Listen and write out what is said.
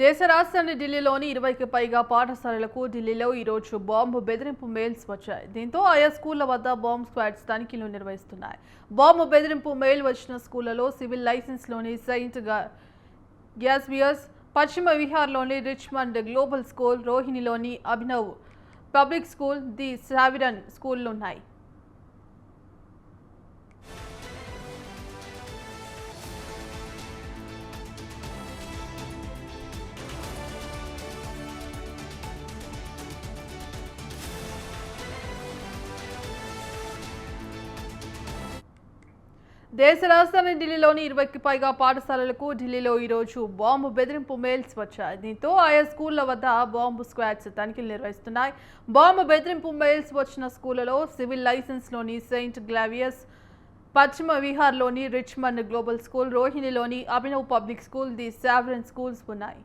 దేశ రాజధాని ఢిల్లీలోని 20కి పైగా పాఠశాలలకు ఢిల్లీలో ఈరోజు బాంబు బెదిరింపు మెయిల్స్ వచ్చాయి. దీంతో ఆయా స్కూళ్ల వద్ద బాంబ్ స్క్వాడ్స్ తనిఖీలు నిర్వహిస్తున్నాయి. బాంబు బెదిరింపు మెయిల్ వచ్చిన స్కూళ్లలో సివిల్ లైసెన్స్లోని సెయింట్ గ్యాస్బియస్, పశ్చిమ విహార్లోని రిచ్మండ్ గ్లోబల్ స్కూల్, రోహిణిలోని Abhinav public school, the sovereign స్కూళ్లున్నాయి. దేశ రాజధాని ఢిల్లీలోని 20కి పైగా పాఠశాలలకు ఢిల్లీలో ఈరోజు బాంబు బెదిరింపు మెయిల్స్ వచ్చాయి. దీంతో ఆయా స్కూళ్ల వద్ద బాంబు స్క్వాడ్స్ తనిఖీలు నిర్వహిస్తున్నాయి. బాంబు బెదిరింపు మెయిల్స్ వచ్చిన స్కూళ్లలో సివిల్ లైసెన్స్లోని సెయింట్ గ్లావియస్, పశ్చిమ విహార్లోని రిచ్మండ్ గ్లోబల్ స్కూల్, రోహిణిలోని Abhinav public school, the sovereign schools ఉన్నాయి.